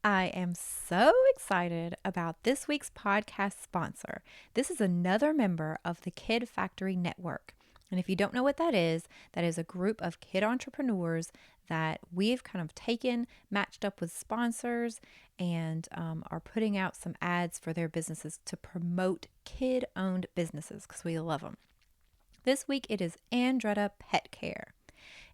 I am so excited about this week's podcast sponsor. This is another member of the Kid Factory Network. And if you don't know what that is a group of kid entrepreneurs that we've kind of taken, matched up with sponsors, and are putting out some ads for their businesses to promote kid-owned businesses because we love them. This week it is Andretta Pet Care.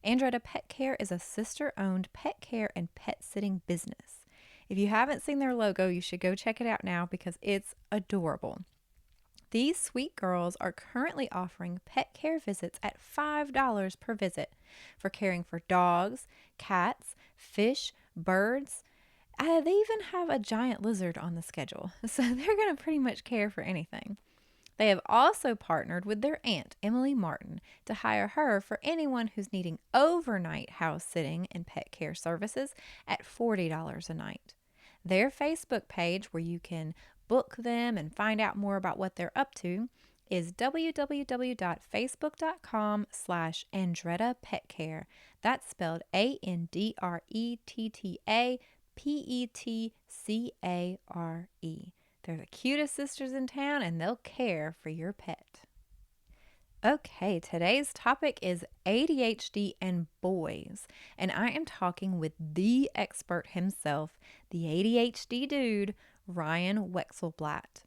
Andretta Pet Care is a sister-owned pet care and pet sitting business. If you haven't seen their logo, you should go check it out now because it's adorable. These sweet girls are currently offering pet care visits at $5 per visit for caring for dogs, cats, fish, birds. They even have a giant lizard on the schedule, so they're going to pretty much care for anything. They have also partnered with their aunt, Emily Martin, to hire her for anyone who's needing overnight house sitting and pet care services at $40 a night. Their Facebook page, where you can book them and find out more about what they're up to, is www.facebook.com/Andretta Pet Care. That's spelled ANDRETTA-PETCARE. They're the cutest sisters in town, and they'll care for your pet. Okay, today's topic is ADHD and boys, and I am talking with the expert himself, the ADHD dude, Ryan Wexelblatt.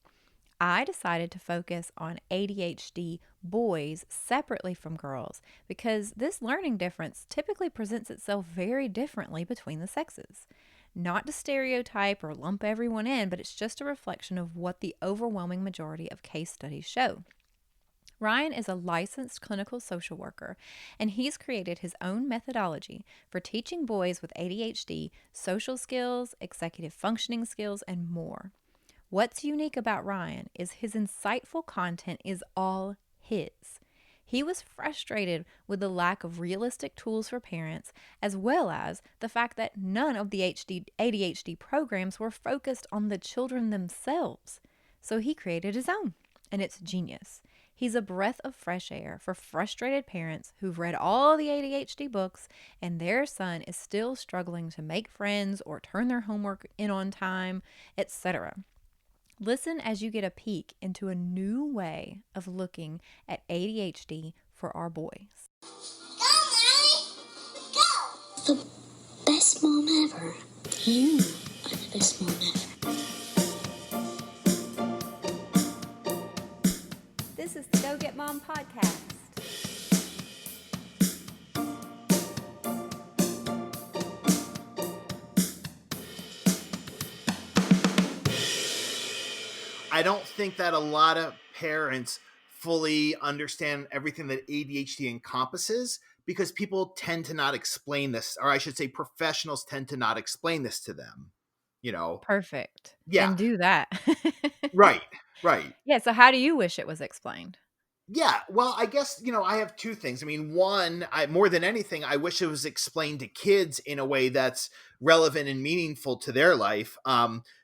I decided to focus on ADHD boys separately from girls because this learning difference typically presents itself very differently between the sexes. Not to stereotype or lump everyone in, but it's just a reflection of what the overwhelming majority of case studies show. Ryan is a licensed clinical social worker, and he's created his own methodology for teaching boys with ADHD social skills, executive functioning skills, and more. What's unique about Ryan is his insightful content is all his. He was frustrated with the lack of realistic tools for parents, as well as the fact that none of the ADHD programs were focused on the children themselves. So he created his own, and it's genius. He's a breath of fresh air for frustrated parents who've read all the ADHD books and their son is still struggling to make friends or turn their homework in on time, etc. Listen as you get a peek into a new way of looking at ADHD for our boys. Go, Mommy! Go! The best mom ever. You are the best mom ever. This is the Go Get Mom podcast. I don't think that a lot of parents fully understand everything that ADHD encompasses because people tend to not explain this, or I should say professionals tend to not explain this to them, Perfect. Yeah. And do that. Right. Yeah, so how do you wish it was explained? Yeah, well, I guess, I have two things. I mean, one, more than anything, I wish it was explained to kids in a way that's relevant and meaningful to their life.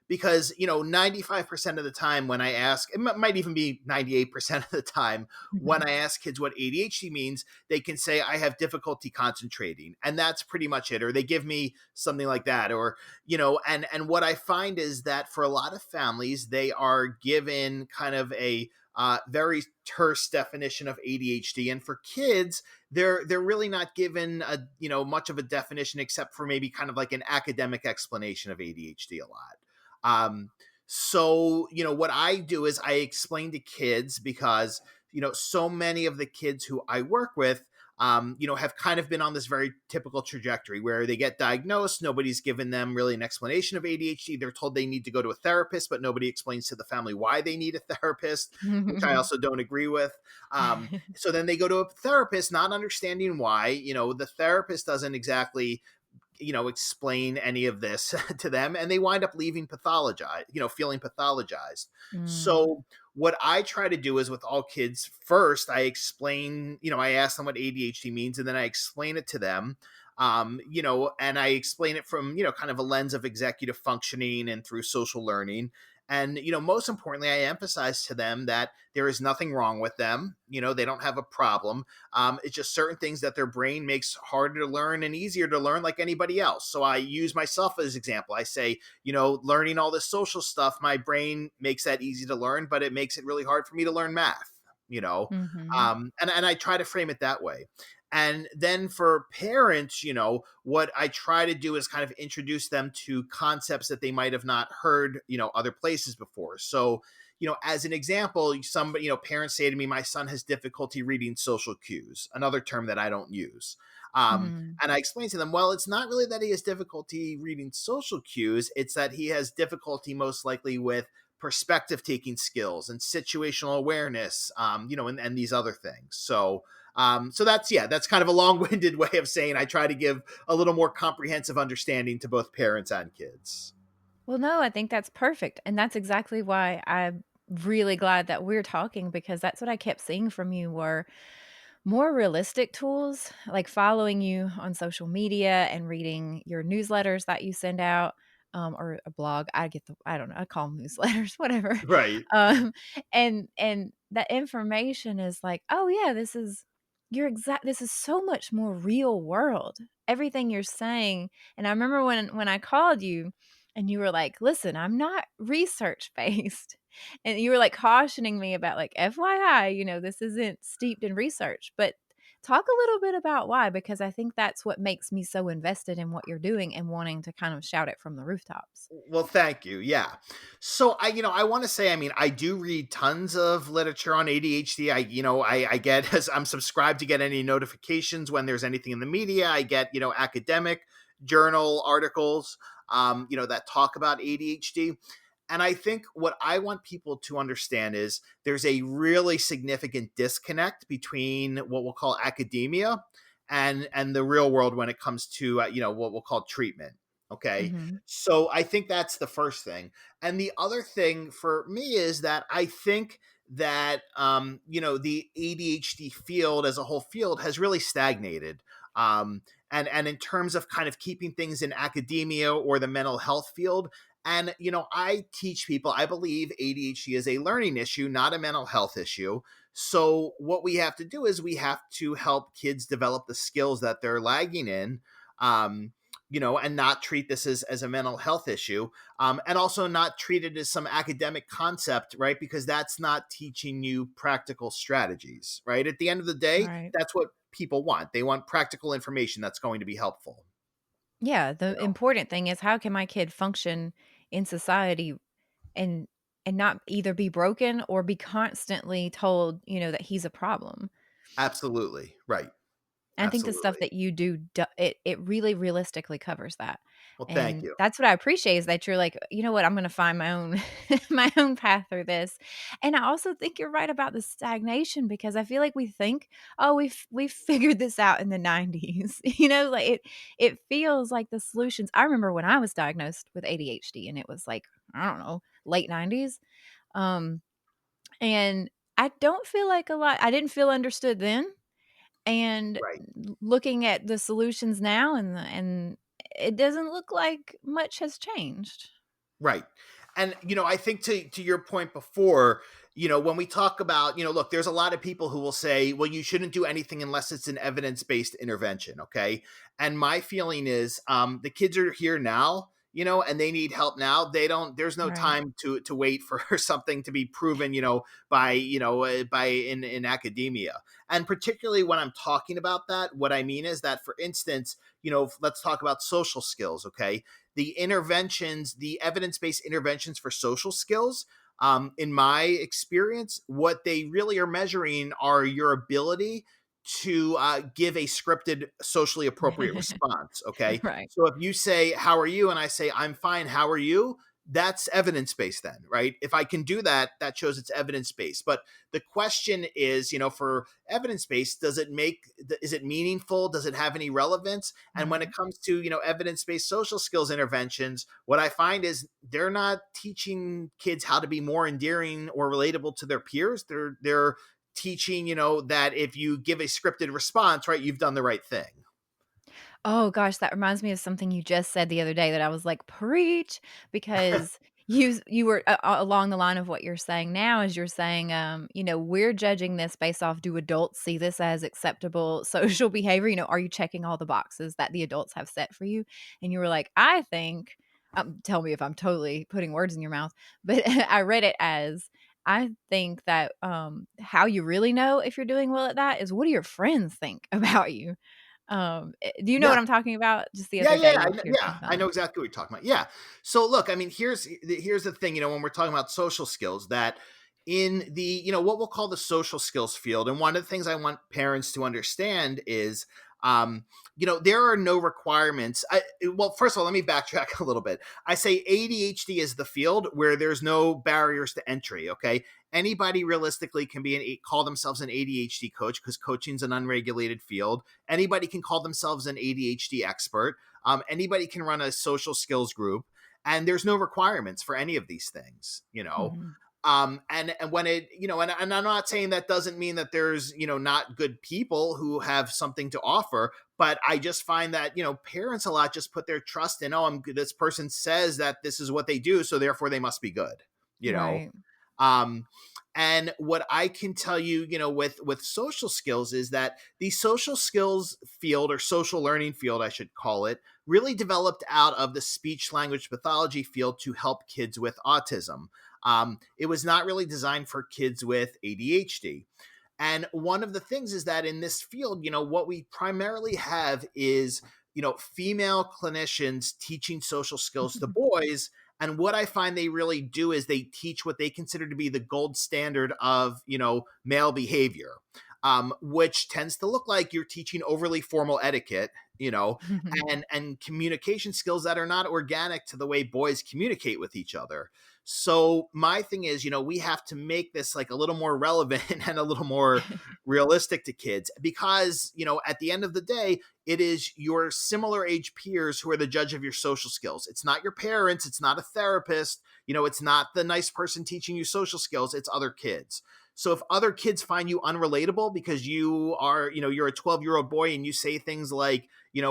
Because, 95% of the time when I ask, it might even be 98% of the time, when I ask kids what ADHD means, they can say, I have difficulty concentrating. And that's pretty much it. Or they give me something like that. Or, and what I find is that for a lot of families, they are given kind of a very terse definition of ADHD, and for kids, they're really not given much of a definition except for maybe kind of like an academic explanation of ADHD a lot. So what I do is I explain to kids because so many of the kids who I work with have kind of been on this very typical trajectory where they get diagnosed. Nobody's given them really an explanation of ADHD. They're told they need to go to a therapist, but nobody explains to the family why they need a therapist, which I also don't agree with. So then they go to a therapist, not understanding why. The therapist doesn't exactly explain any of this to them, and they wind up feeling pathologized. So what I try to do is with all kids, first I explain, I ask them what ADHD means, and then I explain it to them. And I explain it from, kind of a lens of executive functioning and through social learning. And, most importantly, I emphasize to them that there is nothing wrong with them. They don't have a problem. It's just certain things that their brain makes harder to learn and easier to learn, like anybody else. So I use myself as example. I say, learning all this social stuff, my brain makes that easy to learn, but it makes it really hard for me to learn math. Mhm. And I try to frame it that way. And then for parents, what I try to do is kind of introduce them to concepts that they might have not heard, other places before. So, as an example, somebody, parents say to me, my son has difficulty reading social cues, another term that I don't use. Mhm. And I explain to them, well, it's not really that he has difficulty reading social cues. It's that he has difficulty most likely with perspective taking skills and situational awareness, and these other things. So that's kind of a long-winded way of saying I try to give a little more comprehensive understanding to both parents and kids. Well, no, I think that's perfect, and that's exactly why I'm really glad that we're talking because that's what I kept seeing from you were more realistic tools, like following you on social media and reading your newsletters that you send out, or a blog. I don't know, I call them newsletters, whatever. Right. Um, and that information is like, "Oh, yeah, this is so much more real world." Everything you're saying and I remember when I called you and you were like, "Listen, I'm not research based." And you were, like, cautioning me about, like, "FYI, this isn't steeped in research." But talk a little bit about why, because I think that's what makes me so invested in what you're doing and wanting to kind of shout it from the rooftops. Well, thank you. Yeah. So I want to say, I mean, I do read tons of literature on ADHD. I get as I'm subscribed to get any notifications when there's anything in the media. I get, academic journal articles, that talk about ADHD. And I think what I want people to understand is there's a really significant disconnect between what we'll call academia and the real world when it comes to what we'll call treatment. Okay, Mhm. so I think that's the first thing. And the other thing for me is that I think that the ADHD field as a whole field has really stagnated. And in terms of kind of keeping things in academia or the mental health field, and, I teach people, I believe ADHD is a learning issue, not a mental health issue. So, what we have to do is we have to help kids develop the skills that they're lagging in, and not treat this as a mental health issue, and also not treat it as some academic concept, right? Because that's not teaching you practical strategies, right? At the end of the day, Right. that's what people want. They want practical information that's going to be helpful. Yeah, You the know? important thing is how can my kid function in society and not either be broken or be constantly told, that he's a problem. Absolutely. Right. I think the stuff Absolutely. that you do, it really realistically covers that, Well, thank and you. that's what I appreciate is that you're like, "You know what? I'm gonna find my own my own path through this," and I also think you're right about the stagnation because I feel like we think, "Oh, we've figured this out in the '90s," like, it feels like the solutions I remember when I was diagnosed with ADHD and it was like, I don't know, late '90s, um, and I don't feel like I didn't feel understood then, and Right. looking at the solutions now and it doesn't look like much has changed. Right. And I think to your point before, when we talk about, look, there's a lot of people who will say, well, you shouldn't do anything unless it's an evidence-based intervention, okay? And my feeling is the kids are here now, and they need help now. They don't there's no Right. time to wait for something to be proven, by in academia. And particularly when I'm talking about that, what I mean is that, for instance, let's talk about social skills, okay? The evidence-based interventions for social skills, in my experience, what they really are measuring are your ability to give a scripted, socially appropriate response. Okay, Right. so if you say "How are you?" and I say "I'm fine," how are you? That's evidence-based, then, right? If I can do that, that shows it's evidence-based. But the question is, for evidence-based, is it meaningful? Does it have any relevance? And when it Right. comes to, evidence-based social skills interventions, what I find is they're not teaching kids how to be more endearing or relatable to their peers. They're teaching, that if you give a scripted response, right, you've done the right thing. Oh gosh, that reminds me of something you just said the other day that I was like, "Preach," because You were along the line of what you're saying now is you're saying, we're judging this based off, do adults see this as acceptable social behavior? Are you checking all the boxes that the adults have set for you? And you were like, I think, tell me if I'm totally putting words in your mouth, but I read it as, I think that how you really know if you're doing well at that is what do your friends think about you? Do you know Yeah. what I'm talking about? Just the Yeah, other yeah, day you shared yeah. something about I that. know exactly what you're talking about. Yeah. So look, I mean, here's the thing. When we're talking about social skills, that in the what we'll call the social skills field, and one of the things I want parents to understand is, um, there are no requirements. Well, first of all, let me backtrack a little bit. I say ADHD is the field where there's no barriers to entry. Okay, anybody realistically can call themselves an ADHD coach because coaching's an unregulated field. Anybody can call themselves an ADHD expert. Anybody can run a social skills group, and there's no requirements for any of these things. Mhm. And when it, and I'm not saying that doesn't mean that there's, not good people who have something to offer, but I just find that, parents a lot just put their trust in, oh, this person says that this is what they do, so therefore they must be good, you know. Right. Um, and what I can tell you, with social skills is that the social skills field, or social learning field, I should call it, really developed out of the speech language pathology field to help kids with autism. It was not really designed for kids with ADHD. And one of the things is that in this field, what we primarily have is, female clinicians teaching social skills to boys. And what I find they really do is they teach what they consider to be the gold standard of, male behavior, which tends to look like you're teaching overly formal etiquette, and communication skills that are not organic to the way boys communicate with each other. So my thing is, we have to make this like a little more relevant and a little more realistic to kids, because, at the end of the day, it is your similar age peers who are the judge of your social skills. It's not your parents. It's not a therapist. It's not the nice person teaching you social skills. It's other kids. So if other kids find you unrelatable because you are, you're a 12-year-old boy and you say things like,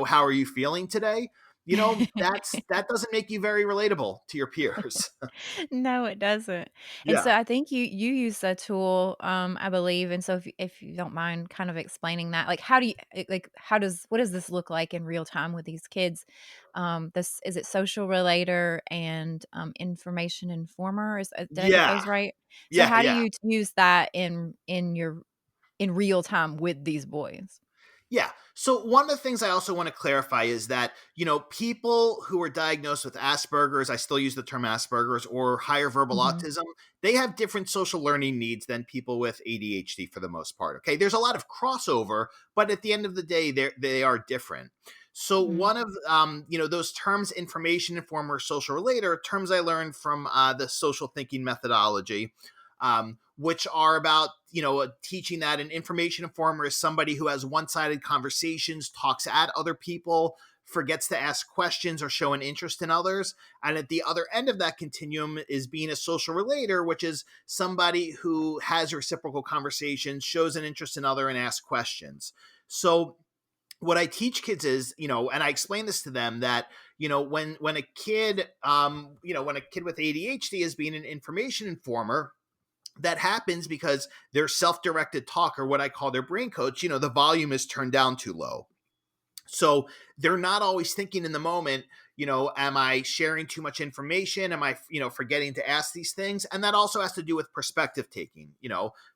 how are you feeling today? That doesn't make you very relatable to your peers. No, it doesn't. And so Yeah. I think you use a tool, I believe, and so if you don't mind kind of explaining that, like, how do you how does what does this look like in real time with these kids? This is it social relator and information informer? Did I get Yeah. those right? So Yeah. how do Yeah. you use that in real time with these boys? Yeah. So one of the things I also want to clarify is that, people who are diagnosed with Asperger's, I still use the term Asperger's, or higher verbal Mhm. autism, they have different social learning needs than people with ADHD for the most part. Okay. There's a lot of crossover, but at the end of the day, they are different. So Mhm. one of those terms, information informer, social relator, terms I learned from the social thinking methodology, which are about teaching that an information informer is somebody who has one-sided conversations, talks at other people, forgets to ask questions or show an interest in others. And at the other end of that continuum is being a social relator, which is somebody who has reciprocal conversations, shows an interest in other, and asks questions. So what I teach kids is, and I explain this to them, that, when a kid, when a kid with ADHD is being an information informer, that happens because their self-directed talk, or what I call their brain coach, the volume is turned down too low. So they're not always thinking in the moment, am I sharing too much information? Am I, forgetting to ask these things? And that also has to do with perspective taking,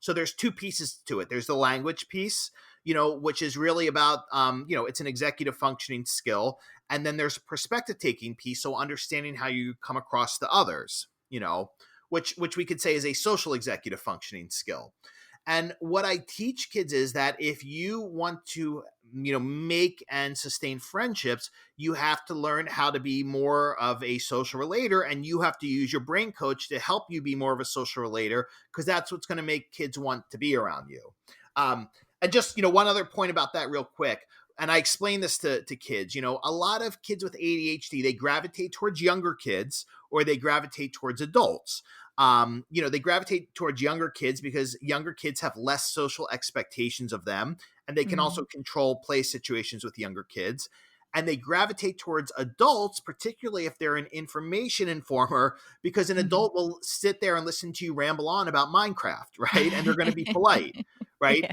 So there's two pieces to it. There's the language piece, which is really about, it's an executive functioning skill. And then there's a perspective taking piece. So understanding how you come across to others, which we could say is a social executive functioning skill. And what I teach kids is that if you want to, make and sustain friendships, you have to learn how to be more of a social relator, and you have to use your brain coach to help you be more of a social relator, because that's what's going to make kids want to be around you. And just, one other point about that real quick. And I explain this to kids, a lot of kids with ADHD, they gravitate towards younger kids, or they gravitate towards adults. They gravitate towards younger kids because younger kids have less social expectations of them, and they can also Mhm. control play situations with younger kids. and they gravitate towards adults, particularly if they're an information informer, because an Mhm. adult will sit there and listen to you ramble on about Minecraft, right? And they're going to be polite, right? Yeah.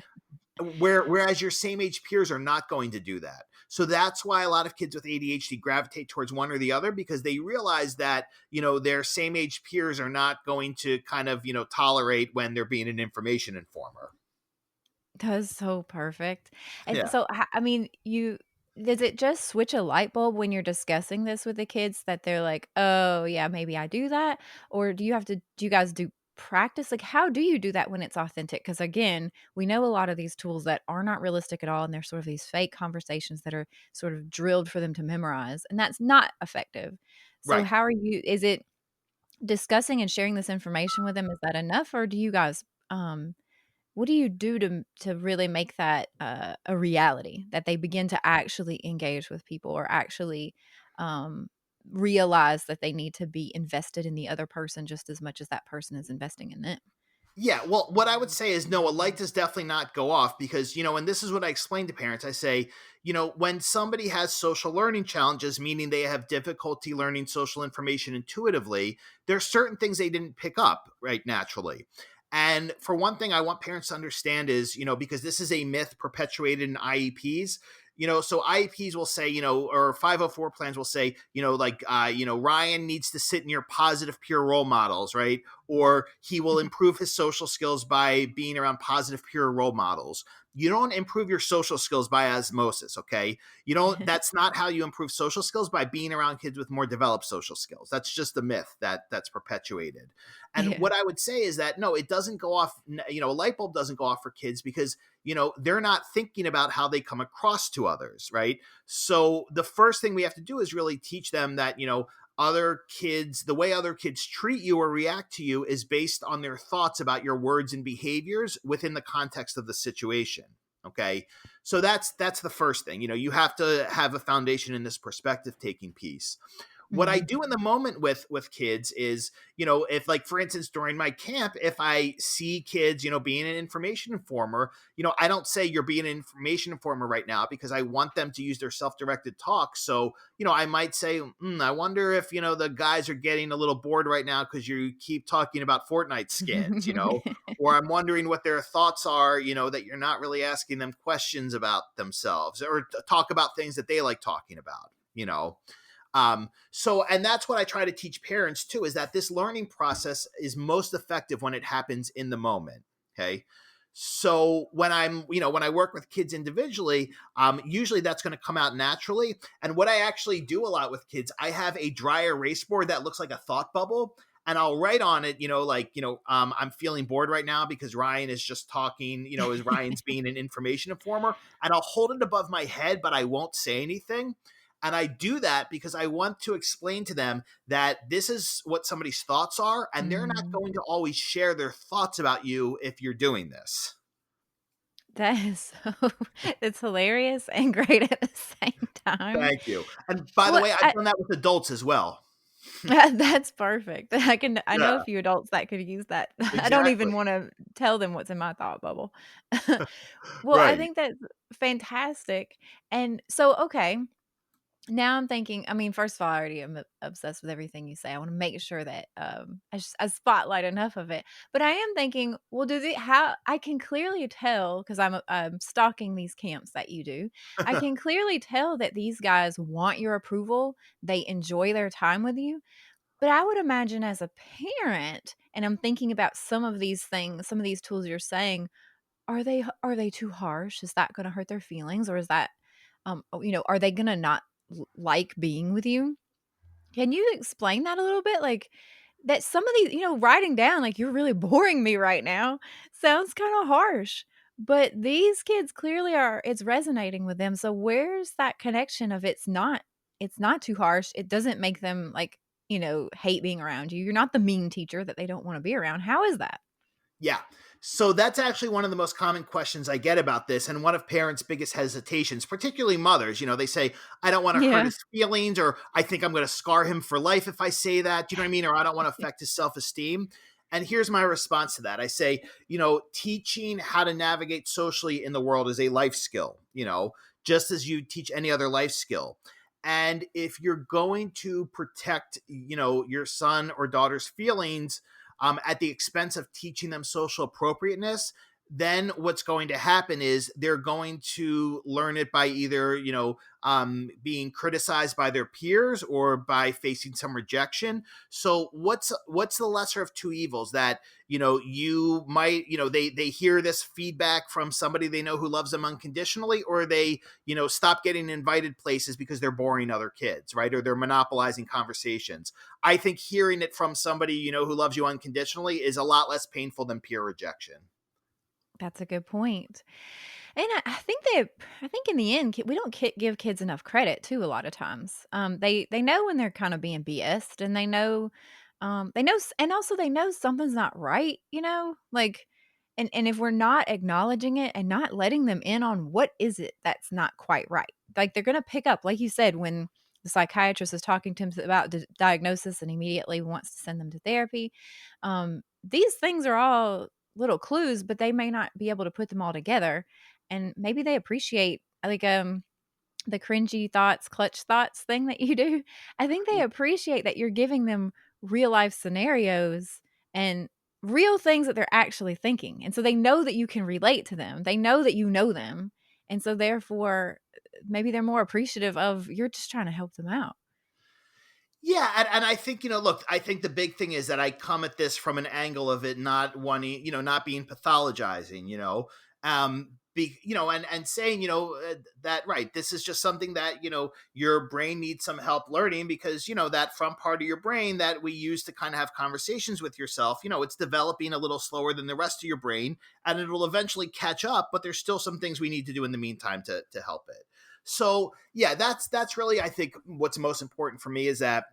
Whereas your same age peers are not going to do that. So that's why a lot of kids with ADHD gravitate towards one or the other, because they realize that, their same age peers are not going to kind of, tolerate when they're being an information informer. That's so perfect. And Yeah. so, I mean, does it just switch a light bulb when you're discussing this with the kids that they're like, "Oh, yeah, maybe I do that?" Or do you guys do practice? Like, how do you do that when it's authentic? Because again, we know a lot of these tools that are not realistic at all, and they're sort of these fake conversations that are sort of drilled for them to memorize, and that's not effective. So Right. how are you is it discussing and sharing this information with them, is that enough, or do you guys, what do you do to really make that, a reality, that they begin to actually engage with people or actually, um, realize that they need to be invested in the other person just as much as that person is investing in them? Yeah, well, what I would say is no, a light does definitely not go off because, and this is what I explain to parents. I say, when somebody has social learning challenges, meaning they have difficulty learning social information intuitively, there's certain things they didn't pick up, right, naturally. And for one thing, I want parents to understand is, because this is a myth perpetuated in IEPs, so IEPs will say, or 504 plans will say, like, Ryan needs to sit in your positive peer role models, right? Or he will improve his social skills by being around positive peer role models. You don't improve your social skills by osmosis, okay? That's not how you improve social skills, by being around kids with more developed social skills. That's just a myth that's perpetuated. And Yeah. what I would say is that no, it doesn't go off, a light bulb doesn't go off for kids because, they're not thinking about how they come across to others, right? So the first thing we have to do is really teach them that, other kids, the way other kids treat you or react to you is based on their thoughts about your words and behaviors within the context of the situation. Okay. So that's the first thing. You have to have a foundation in this perspective taking piece. What I Mhm. do in the moment with kids is, if, like, for instance, during my camp, if I see kids, being an information informer, I don't say you're being an information informer right now because I want them to use their self-directed talk. So, I might say, I wonder if, the guys are getting a little bored right now because you keep talking about Fortnite skins, or I'm wondering what their thoughts are, that you're not really asking them questions about themselves or talk about things that they like talking about. So, and that's what I try to teach parents too, is that this learning process is most effective when it happens in the moment. Okay. So when I work with kids individually, usually that's going to come out naturally. And what I actually do a lot with kids, I have a dry erase board that looks like a thought bubble. And I'll write on it, like, I'm feeling bored right now because Ryan is just talking, as Ryan's being an information informer. And I'll hold it above my head, but I won't say anything. And I do that because I want to explain to them that this is what somebody's thoughts are, and they're not Mm. going to always share their thoughts about you if you're doing this. That is so it's hilarious and great at the same time. Thank you. And by the Well, way, I've done that with adults as well. that's perfect. I know a Yeah, few adults that could use that. I don't exactly. even wanna tell them what's in my thought bubble. Well, I Right. think that's fantastic, and so, okay, now I'm thinking, I mean, first of all, I already am obsessed with everything you say. I wanna make sure that, I spotlight enough of it, but I am thinking, well, do they how I can clearly tell because 'cause I'm stalking these camps that you do. I can clearly tell that these guys want your approval, they enjoy their time with you, but I would imagine as a parent, and I'm thinking about some of these things, some of these tools you're saying, are they too harsh? Is that gonna hurt their feelings, or is that, are they gonna not like being with you? Can you explain that a little bit? Like, that some of these, writing down, like, "You're really boring me right now," sounds kinda harsh, but these kids clearly are it's resonating with them, so where's that connection of it's not too harsh, it doesn't make them, like, hate being around you, you're not the mean teacher that they don't wanna be around, how is that? Yeah. So that's actually one of the most common questions I get about this, and one of parents' biggest hesitations, particularly mothers. They say, I don't want to hurt Yeah. his feelings, or I think I'm going to scar him for life if I say that. Do you know what I mean? Or I don't want to affect his self esteem. And here's my response to that. I say, teaching how to navigate socially in the world is a life skill. just as you teach any other life skill. And if you're going to protect, your son or daughter's feelings at the expense of teaching them social appropriateness, then what's going to happen is they're going to learn it by either, being criticized by their peers or by facing some rejection. So what's the lesser of two evils? That you might, they hear this feedback from somebody they know who loves them unconditionally, or they stop getting invited places because they're boring other kids, right? Or they're monopolizing conversations. I think hearing it from somebody who loves you unconditionally is a lot less painful than peer rejection. That's a good point. And I think in the end, we don't give kids enough credit too. A lot of times, they know when they're kind of being BS'd, and they know, and also they know something's not right. Like, and if we're not acknowledging it and not letting them in on what is it that's not quite right, like they're gonna pick up, like you said, when the psychiatrist is talking to him about diagnosis and immediately wants to send them to therapy. These things are all little clues, but they may not be able to put them all together. And maybe they appreciate, like, the cringy thoughts, clutch thoughts thing that you do. I think they appreciate that you're giving them real life scenarios and real things that they're actually thinking. And so they know that you can relate to them. They know that you know them. And so therefore, maybe they're more appreciative of you're just trying to help them out. Yeah, and I think, look, I think the big thing is that I come at this from an angle of it not wanting, not being pathologizing, and saying, that, right, this is just something that, your brain needs some help learning, because, that front part of your brain that we use to kind of have conversations with yourself, it's developing a little slower than the rest of your brain, and it will eventually catch up, but there's still some things we need to do in the meantime to help it. So yeah, that's really, I think, what's most important for me is that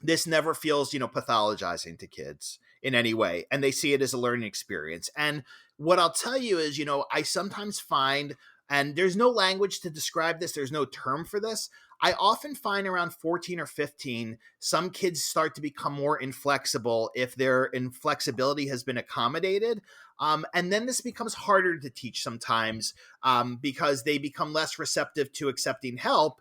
this never feels, pathologizing to kids in any way. And they see it as a learning experience. And what I'll tell you is, I sometimes find, and there's no language to describe this, there's no term for this. I often find around 14 or 15, some kids start to become more inflexible if their inflexibility has been accommodated. And then this becomes harder to teach sometimes, because they become less receptive to accepting help,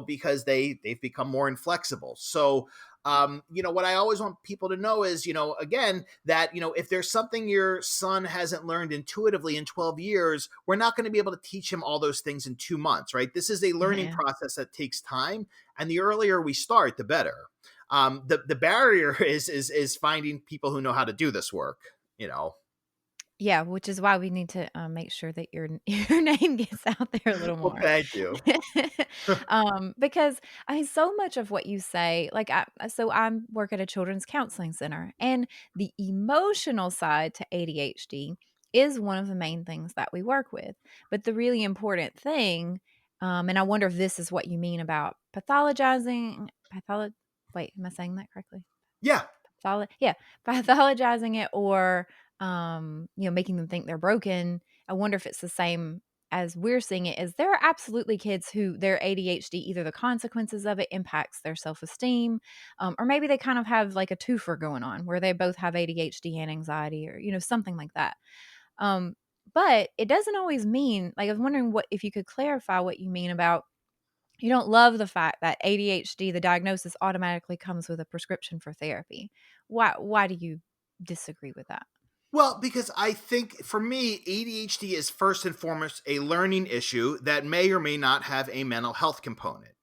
because they've become more inflexible. So, what I always want people to know is, again, that, if there's something your son hasn't learned intuitively in 12 years, we're not going to be able to teach him all those things in 2 months, right? This is a learning Yeah. process that takes time. And the earlier we start, the better. The barrier is finding people who know how to do this work. Yeah, which is why we need to, make sure that your your name gets out there a little Well, more. thank you. Because, I mean, so much of what you say, like, I work at a children's counseling center, and the emotional side to ADHD is one of the main things that we work with. But the really important thing, and I wonder if this is what you mean about pathologizing, wait, am I saying that correctly? Yeah. Yeah, pathologizing it, or, making them think they're broken. I wonder if it's the same as we're seeing it. Is there are absolutely kids who their ADHD, either the consequences of it impacts their self-esteem, or maybe they kind of have like a twofer going on where they both have ADHD and anxiety, or, something like that. Um, but it doesn't always mean, like, I was wondering what if you could clarify what you mean about you don't love the fact that ADHD, the diagnosis automatically comes with a prescription for therapy. Why do you disagree with that? Well, because I think for me, ADHD is first and foremost a learning issue that may or may not have a mental health component.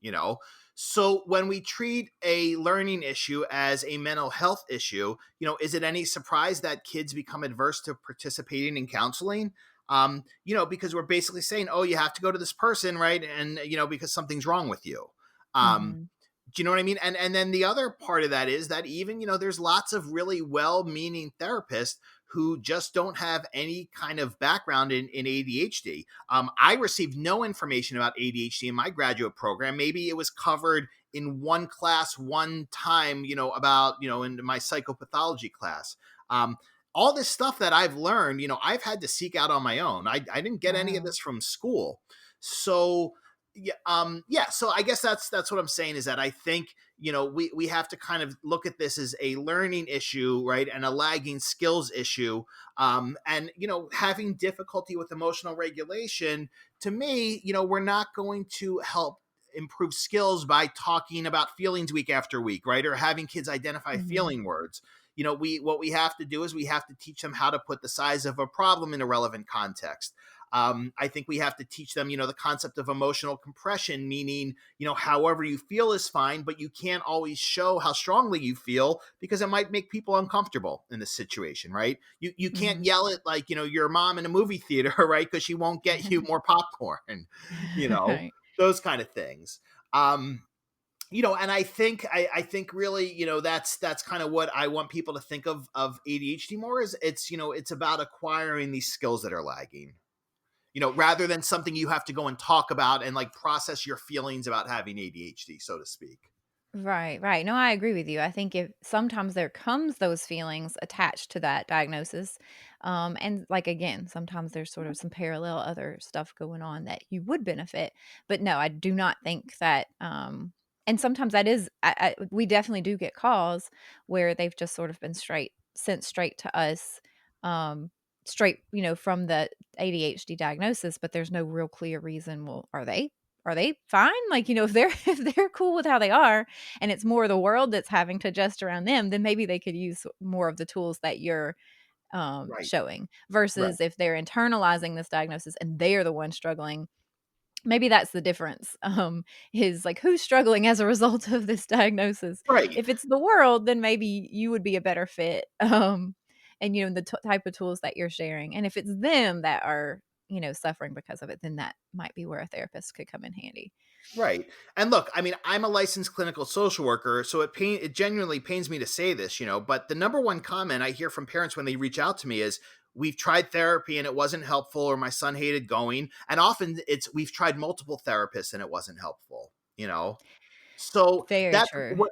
So when we treat a learning issue as a mental health issue, is it any surprise that kids become adverse to participating in counseling? Because we're basically saying, oh, you have to go to this person, right? And, because something's wrong with you. Um, Mhm. do you know what I mean? And then the other part of that is that even, there's lots of really well-meaning therapists who just don't have any kind of background in ADHD. I received no information about ADHD in my graduate program. Maybe it was covered in one class one time, about, in my psychopathology class. Um, all this stuff that I've learned, I've had to seek out on my own. I didn't get any of Wow. this from school. So yeah, so I guess that's what I'm saying, is that I think, we have to kind of look at this as a learning issue, right, and a lagging skills issue. And having difficulty with emotional regulation to me, we're not going to help improve skills by talking about feelings week after week, right? Or having kids identify Mhm. feeling words. We what we have to do is we have to teach them how to put the size of a problem in a relevant context. I think we have to teach them, the concept of emotional compression, meaning, however you feel is fine, but you can't always show how strongly you feel because it might make people uncomfortable in this situation, right? You can't Mhm. yell at, like, your mom in a movie theater, right? Because she won't get you more popcorn, you know, Right. those kind of things. Um, and I think really, that's kind of what I want people to think of ADHD more, is it's about acquiring these skills that are lagging, rather than something you have to go and talk about and like process your feelings about having ADHD, so to speak. Right, right. No, I agree with you. I think if sometimes there comes those feelings attached to that diagnosis, and like again, sometimes there's sort of some parallel other stuff going on that you would benefit. But no, I do not think that. And sometimes that is, we definitely do get calls where they've just sort of been sent straight to us, um, straight, from the ADHD diagnosis. But there's no real clear reason. Well, are they fine? Like, if they're if they're cool with how they are, and it's more the world that's having to adjust around them, then maybe they could use more of the tools that you're, Right. showing, Right. versus if they're internalizing this diagnosis and they're the one struggling, maybe that's the difference, is, like, who's struggling as a result of this diagnosis. Right. If it's the world, then maybe you would be a better fit, and, the type of tools that you're sharing, and if it's them that are, suffering because of it, then that might be where a therapist could come in handy. Right. And look, I mean, I'm a licensed clinical social worker, so it genuinely pains me to say this, but the number one comment I hear from parents when they reach out to me is, we've tried therapy and it wasn't helpful, or my son hated going. And often it's, we've tried multiple therapists and it wasn't helpful. So Very true.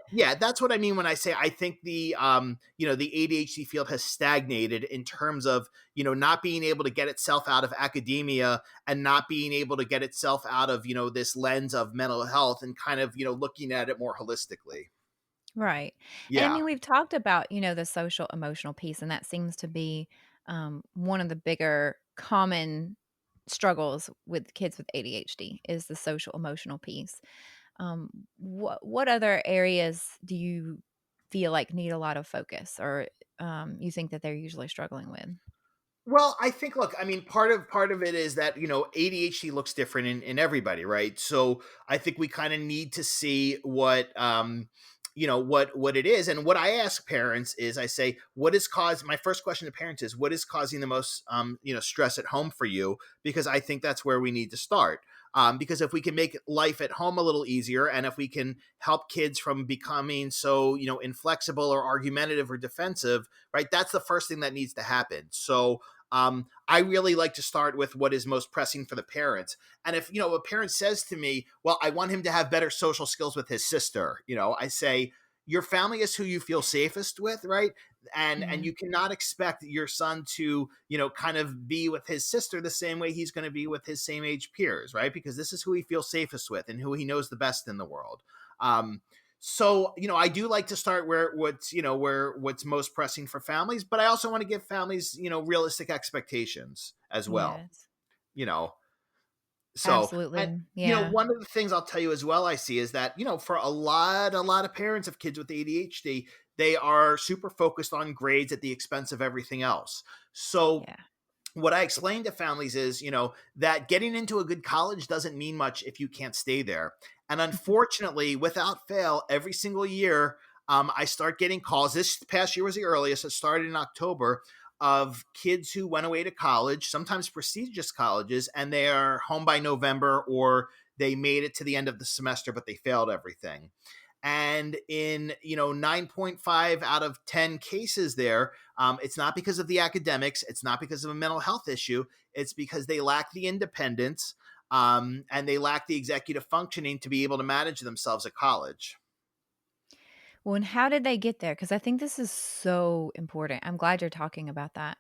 that's what I mean when I say I think the ADHD field has stagnated in terms of, not being able to get itself out of academia, and not being able to get itself out of, this lens of mental health, and kind of, looking at it more holistically. Right. And I Yeah. mean, we've talked about, the social emotional piece, and that seems to be one of the bigger common struggles with kids with ADHD is the social emotional piece. What other areas do you feel like need a lot of focus, or you think that they're usually struggling with? Well, I think, look, I mean, part of it is that, ADHD looks different in everybody, right? So I think we kind of need to see what it is. And what I ask parents is, I say, what is caused my first question to parents is, what is causing the most stress at home for you? Because I think that's where we need to start. Because if we can make life at home a little easier, and if we can help kids from becoming so, inflexible or argumentative or defensive, right? That's the first thing that needs to happen. So I really like to start with what is most pressing for the parents. And if, a parent says to me, well, I want him to have better social skills with his sister, I say, your family is who you feel safest with, right? And Mhm. you cannot expect your son to, kind of be with his sister the same way he's going to be with his same age peers, right? Because this is who he feels safest with and who he knows the best in the world. So, I do like to start where what's most pressing for families, but I also want to give families, realistic expectations as well, Yes. you know. So, and Absolutely. Yeah. one of the things I'll tell you as well, I see, is that, for a lot of parents of kids with ADHD, they are super focused on grades at the expense of everything else. So Yeah. what I explain to families is, that getting into a good college doesn't mean much if you can't stay there. And unfortunately, without fail, every single year, I start getting calls. This past year was the earliest. It started in October, of kids who went away to college, sometimes prestigious colleges, and they are home by November, or they made it to the end of the semester, but they failed everything. And in 9.5 out of 10 cases there, it's not because of the academics, it's not because of a mental health issue, it's because they lack the independence, and they lack the executive functioning to be able to manage themselves at college. Well, and how did they get there? Because I think this is so important. I'm glad you're talking about that.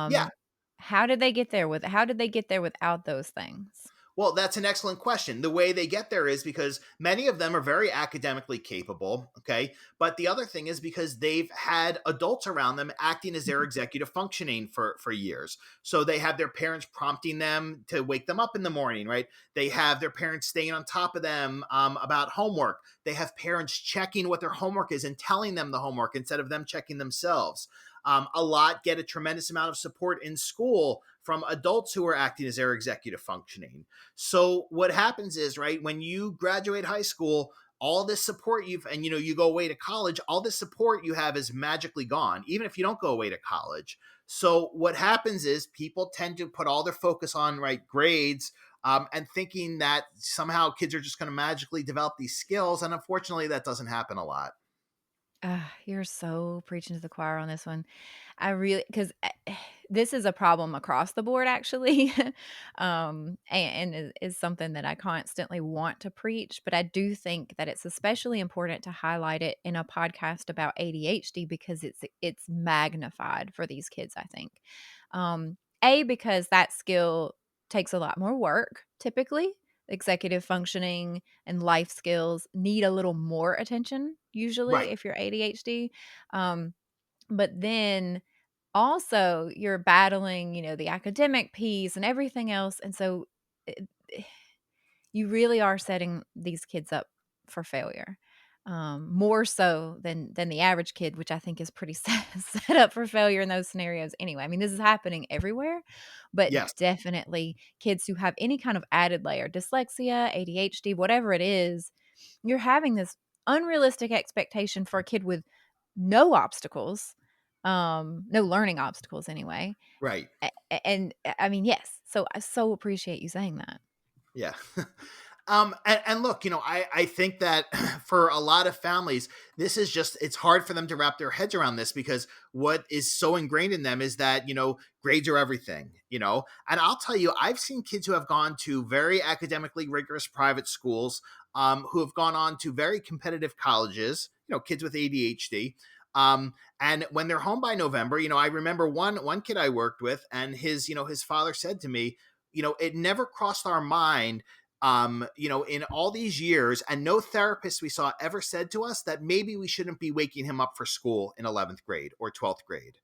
Yeah. Um, how did they get there without those things? Well, that's an excellent question. The way they get there is because many of them are very academically capable, okay? But the other thing is because they've had adults around them acting as their executive functioning for years. So they have their parents prompting them to wake them up in the morning, right? They have their parents staying on top of them about homework. They have parents checking what their homework is and telling them the homework instead of them checking themselves. A lot get a tremendous amount of support in school from adults who are acting as their executive functioning. So what happens is, right, when you graduate high school, all this support and you go away to college, all this support you have is magically gone, even if you don't go away to college. So what happens is people tend to put all their focus on right grades, and thinking that somehow kids are just going to magically develop these skills. And unfortunately, that doesn't happen a lot. You're so preaching to the choir on this one. I really, because this is a problem across the board actually, and is something that I constantly want to preach, but I do think that it's especially important to highlight it in a podcast about ADHD because it's magnified for these kids, I think. Because that skill takes a lot more work typically. Executive functioning and life skills need a little more attention usually Right. if you're ADHD. Um, but then also you're battling, the academic piece and everything else. And so it, you really are setting these kids up for failure. More so than the average kid, which I think is pretty set up for failure in those scenarios anyway. I mean, this is happening everywhere, but Yes. definitely kids who have any kind of added layer, dyslexia, ADHD, whatever it is, you're having this unrealistic expectation for a kid with no obstacles, no learning obstacles anyway. Right. And I mean, yes. So I so appreciate you saying that. Yeah. And look, I think that for a lot of families, this is just, it's hard for them to wrap their heads around this because what is so ingrained in them is that, grades are everything, and I'll tell you, I've seen kids who have gone to very academically rigorous private schools, who have gone on to very competitive colleges, kids with ADHD. And when they're home by November, I remember one kid I worked with, and his father said to me, it never crossed our mind, in all these years, and no therapist we saw ever said to us that maybe we shouldn't be waking him up for school in 11th grade or 12th grade.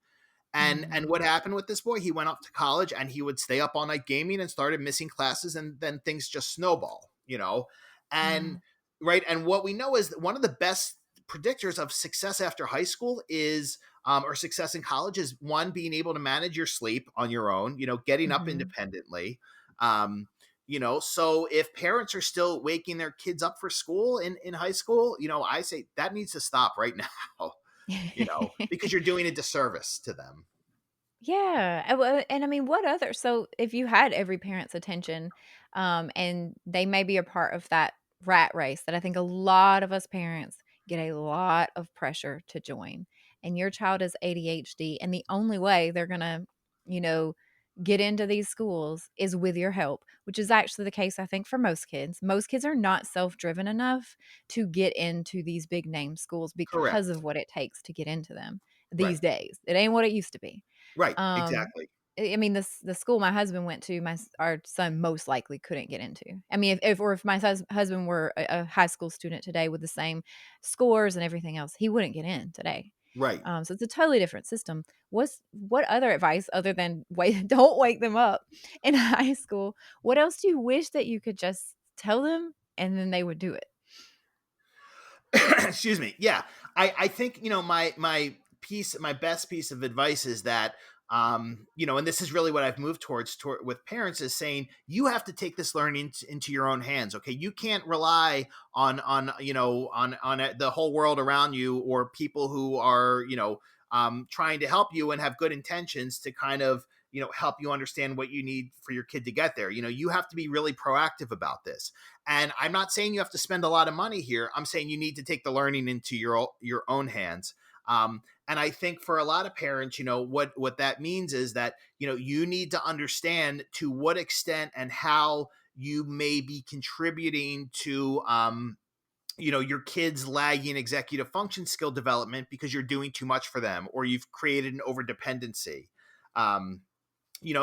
And Mm, what happened with this boy? He went off to college and he would stay up all night gaming and started missing classes, and then things just snowball. And yeah. right, and what we know is that one of the best predictors of success after high school is, or success in college, is one, being able to manage your sleep on your own, getting up Mhm. independently. um so if parents are still waking their kids up for school in high school, I say that needs to stop right now. Because you're doing a disservice to them. Yeah, and I mean, what other so if you had every parent's attention, and they may be a part of that rat race that I think a lot of us parents get a lot of pressure to join, and your child is ADHD, and the only way they're gonna, you know, get into these schools is with your help, which is actually the case, I think, for most kids. Most kids are not self-driven enough to get into these big name schools because Correct. of what it takes to get into them Right. these days. It ain't what it used to be. Right. Um, Exactly. I mean, the school my husband went to, our son most likely couldn't get into. I mean, if my husband were a high school student today with the same scores and everything else, he wouldn't get in today. Right. So it's a totally different system. What other advice other than wait, don't wake them up in high school? What else do you wish that you could just tell them and then they would do it? Excuse me. Yeah. I think, my best piece of advice is that, and this is really what I've moved towards with parents, is saying you have to take this learning into your own hands. Okay. You can't rely on the whole world around you, or people who are, trying to help you and have good intentions to kind of, help you understand what you need for your kid to get there. You have to be really proactive about this. And I'm not saying you have to spend a lot of money here. I'm saying you need to take the learning into your own hands. And I think for a lot of parents, what that means is that, you need to understand to what extent and how you may be contributing to, your kids lagging executive function skill development because you're doing too much for them, or you've created an over dependency. Um,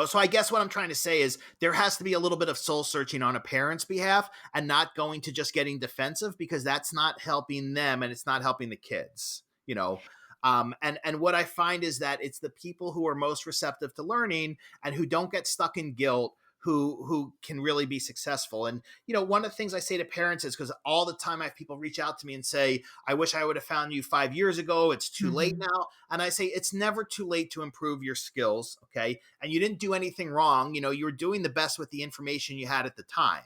So I guess what I'm trying to say is there has to be a little bit of soul searching on a parent's behalf and not going to just getting defensive, because that's not helping them and it's not helping the kids. And what I find is that it's the people who are most receptive to learning and who don't get stuck in guilt who can really be successful. And one of the things I say to parents is, because all the time I have people reach out to me and say, I wish I would have found you 5 years ago, it's too late Hmm. now. And I say, it's never too late to improve your skills. Okay. And you didn't do anything wrong. You were doing the best with the information you had at the time.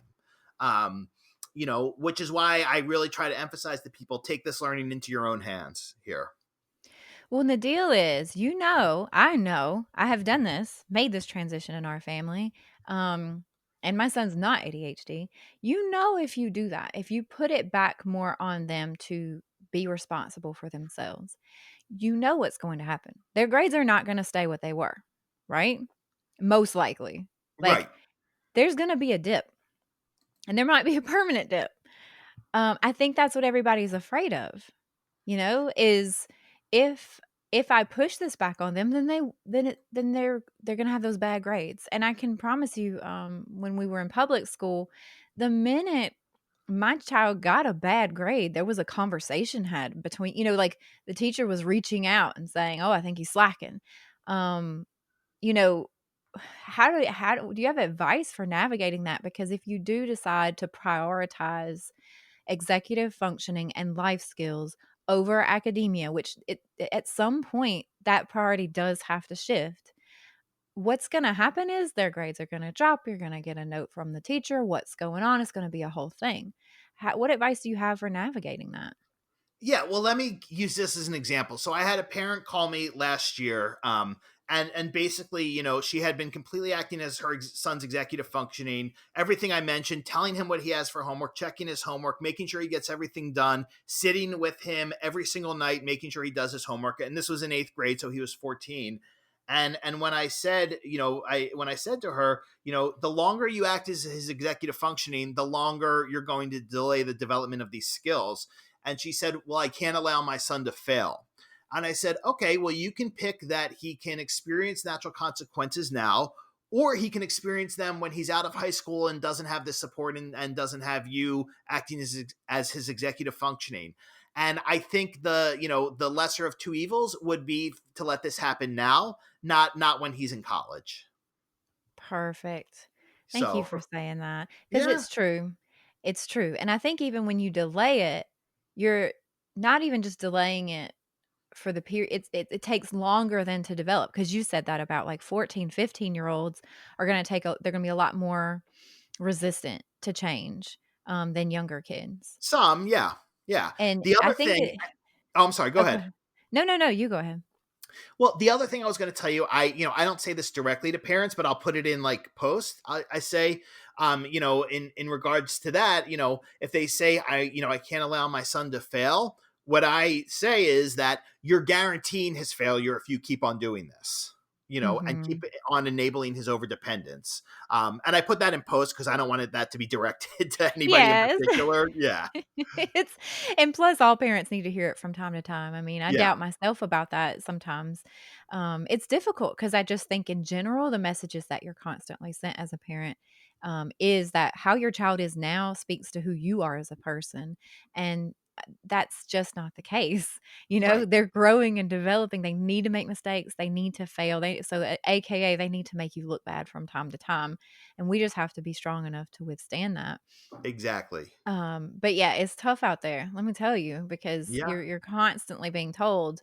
um which is why I really try to emphasize to people, take this learning into your own hands here. Well, and the deal is, I know, I have done this, made this transition in our family. Um, and my son's not ADHD. If you do that, if you put it back more on them to be responsible for themselves, what's going to happen. Their grades are not going to stay what they were, right? Most likely. Like, Right. there's going to be a dip, and there might be a permanent dip. I think that's what everybody's afraid of, is if if I push this back on them, then they're gonna have those bad grades. And I can promise you, when we were in public school, the minute my child got a bad grade, there was a conversation had between, like the teacher was reaching out and saying, "Oh, I think he's slacking." Um, you know, how do you have advice for navigating that? Because if you do decide to prioritize executive functioning and life skills over academia, which at some point that priority does have to shift. What's going to happen is their grades are going to drop. You're going to get a note from the teacher. What's going on? It's going to be a whole thing. What advice do you have for navigating that? Yeah, well, let me use this as an example. So I had a parent call me last year, and basically, she had been completely acting as her son's executive functioning. Everything I mentioned, telling him what he has for homework, checking his homework, making sure he gets everything done, sitting with him every single night, making sure he does his homework. And this was in 8th grade, so he was 14. And when I said, when I said to her, the longer you act as his executive functioning, the longer you're going to delay the development of these skills. And she said, well, I can't allow my son to fail. And I said, okay, well, you can pick that he can experience natural consequences now, or he can experience them when he's out of high school and doesn't have the support and doesn't have you acting as his executive functioning. And I think the lesser of two evils would be to let this happen now, not when he's in college. Perfect. Thank you So for saying that, because yeah. it's true. It's true. And I think even when you delay it, you're not even just delaying it for the period. It takes longer than to develop, because you said that about like 14, 15-year-olds are going to they're going to be a lot more resistant to change, than younger kids. Some, yeah. Yeah. And The I other think thing, that oh, I'm sorry, go oh, go ahead. ahead. No, no, no, you go ahead. Well, the other thing I was going to tell you, I don't say this directly to parents, but I'll put it in like post. I say, in regards to that, if they say I can't allow my son to fail, what I say is that you're guaranteeing his failure if you keep on doing this, and keep Mhm. on enabling his overdependence. And I put that in post because I don't want that to be directed to anybody in Yes. particular. Yeah, It's and plus all parents need to hear it from time to time. I mean, I yeah, doubt myself about that sometimes. It's difficult because I just think in general, the messages that you're constantly sent as a parent, is that how your child is now speaks to who you are as a person. And that's just not the case. right. They're growing and developing. They need to make mistakes. They need to fail. AKA, they need to make you look bad from time to time. And we just have to be strong enough to withstand that. Exactly. But yeah, it's tough out there, let me tell you, because Yeah, you're constantly being told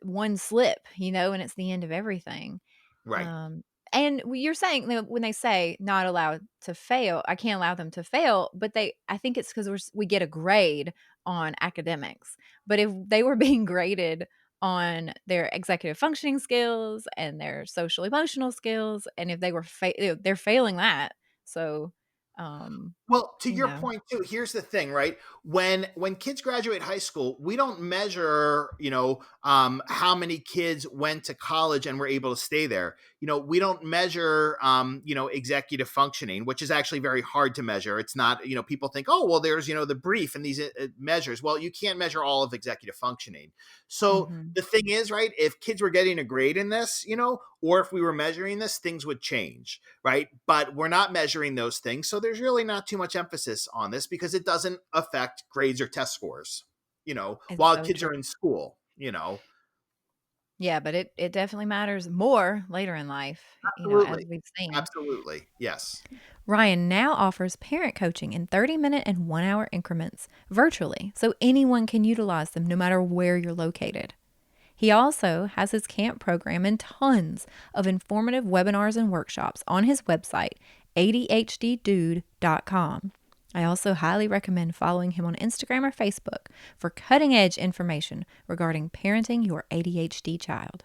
one slip, and it's the end of everything. right. Um, and you're saying that when they say not allowed to fail, I can't allow them to fail, but I think it's because we get a grade on academics. But if they were being graded on their executive functioning skills and their social emotional skills, and if they were they're failing that, so um, Well, to you your know. point too, here's the thing, right? When kids graduate high school, we don't measure, how many kids went to college and were able to stay there. We don't measure, executive functioning, which is actually very hard to measure. It's not, people think, oh, well, there's, the brief and these measures. Well, you can't measure all of executive functioning. So Mhm. the thing is, right? If kids were getting a grade in this, or if we were measuring this, things would change, right? But we're not measuring those things. So there's really not too much emphasis on this because it doesn't affect grades or test scores, It's while so kids true. are in school, Yeah, but it definitely matters more later in life, as Absolutely. we've seen. Absolutely. Yes. Ryan now offers parent coaching in 30-minute and 1-hour increments virtually, so anyone can utilize them no matter where you're located. He also has his camp program and tons of informative webinars and workshops on his website, ADHDdude.com. I also highly recommend following him on Instagram or Facebook for cutting edge information regarding parenting your ADHD child.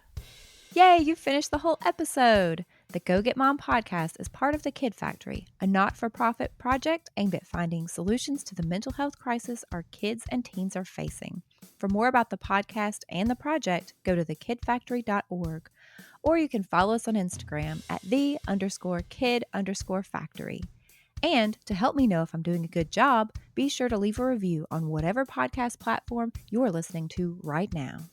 Yay, you finished the whole episode! The Go Get Mom podcast is part of the Kid Factory, a not for profit project aimed at finding solutions to the mental health crisis our kids and teens are facing. For more about the podcast and the project, go to thekidfactory.org, or you can follow us on Instagram at the_kid_factory. And to help me know if I'm doing a good job, be sure to leave a review on whatever podcast platform you're listening to right now.